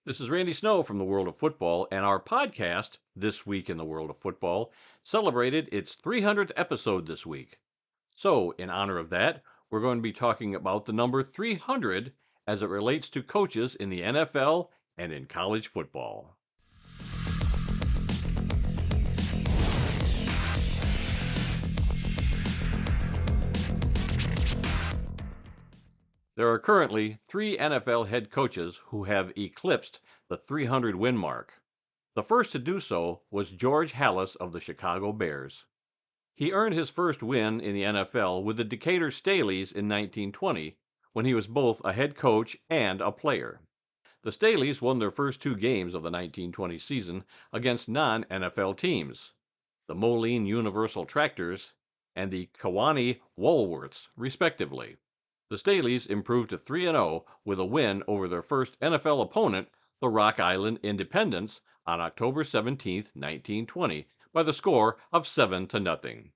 This is Randy Snow from the World of Football, and our podcast, This Week in the World of Football, celebrated its 300th episode this week. So, in honor of that, we're going to be talking about the number 300 as it relates to coaches in the NFL and in college football. There are currently 3 NFL head coaches who have eclipsed the 300 win mark. The first to do so was George Halas of the Chicago Bears. He earned his first win in the NFL with the Decatur Staleys in 1920, when he was both a head coach and a player. The Staleys won their first 2 games of the 1920 season against non-NFL teams, the Moline Universal Tractors and the Kewanee Woolworths, respectively. The Staleys improved to 3-0 with a win over their first NFL opponent, the Rock Island Independents, on October 17, 1920, by the score of 7-0.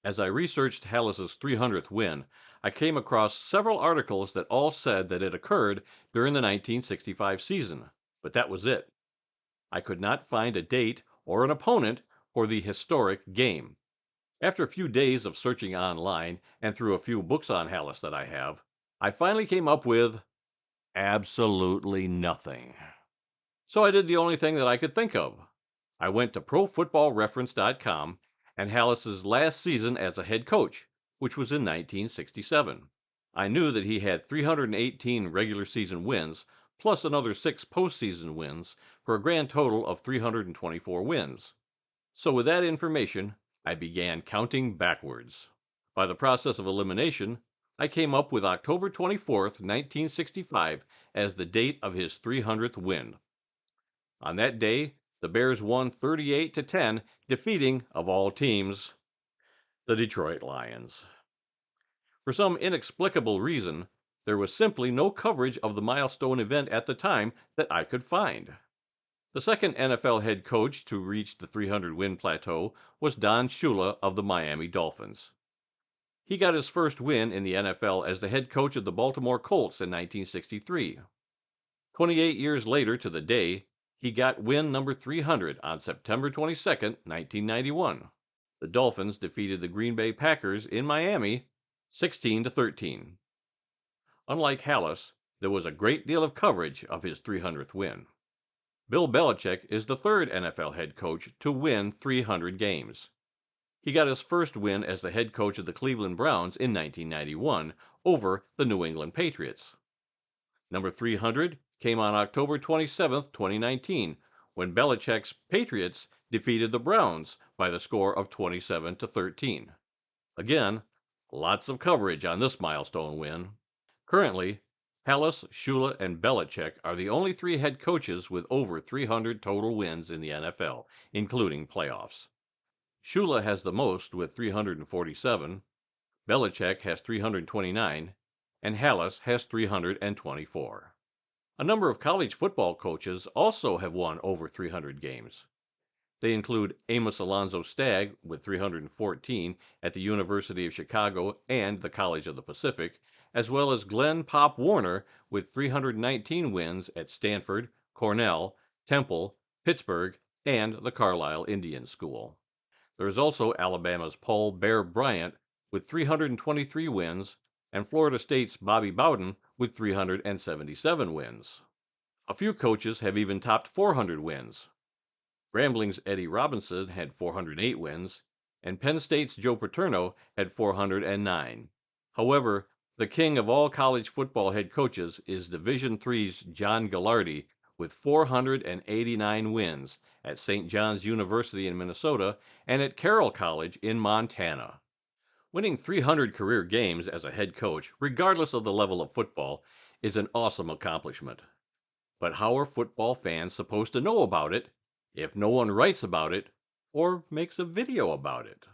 As I researched Halas's 300th win, I came across several articles that all said that it occurred during the 1965 season, but that was it. I could not find a date or an opponent for the historic game. After a few days of searching online and through a few books on Halas that I have, I finally came up with absolutely nothing. So I did the only thing that I could think of. I went to ProFootballReference.com and Halas's last season as a head coach, which was in 1967. I knew that he had 318 regular season wins, plus another 6 postseason wins, for a grand total of 324 wins. So with that information, I began counting backwards. By the process of elimination, I came up with October 24th, 1965 as the date of his 300th win. On that day, the Bears won 38-10, defeating, of all teams, the Detroit Lions. For some inexplicable reason, there was simply no coverage of the milestone event at the time that I could find. The second NFL head coach to reach the 300-win plateau was Don Shula of the Miami Dolphins. He got his first win in the NFL as the head coach of the Baltimore Colts in 1963. 28 years later to the day, he got win number 300 on September 22, 1991. The Dolphins defeated the Green Bay Packers in Miami 16-13. Unlike Halas, there was a great deal of coverage of his 300th win. Bill Belichick is the third NFL head coach to win 300 games. He got his first win as the head coach of the Cleveland Browns in 1991 over the New England Patriots. Number 300 came on October 27, 2019, when Belichick's Patriots defeated the Browns by the score of 27-13. Again, lots of coverage on this milestone win. Currently, Halas, Shula, and Belichick are the only 3 head coaches with over 300 total wins in the NFL, including playoffs. Shula has the most with 347, Belichick has 329, and Halas has 324. A number of college football coaches also have won over 300 games. They include Amos Alonzo Stagg with 314 at the University of Chicago and the College of the Pacific, as well as Glenn Pop Warner with 319 wins at Stanford, Cornell, Temple, Pittsburgh, and the Carlisle Indian School. There is also Alabama's Paul Bear Bryant with 323 wins, and Florida State's Bobby Bowden with 377 wins. A few coaches have even topped 400 wins. Grambling's Eddie Robinson had 408 wins, and Penn State's Joe Paterno had 409. However, the king of all college football head coaches is Division III's John Gagliardi with 489 wins at St. John's University in Minnesota and at Carroll College in Montana. Winning 300 career games as a head coach, regardless of the level of football, is an awesome accomplishment. But how are football fans supposed to know about it if no one writes about it or makes a video about it?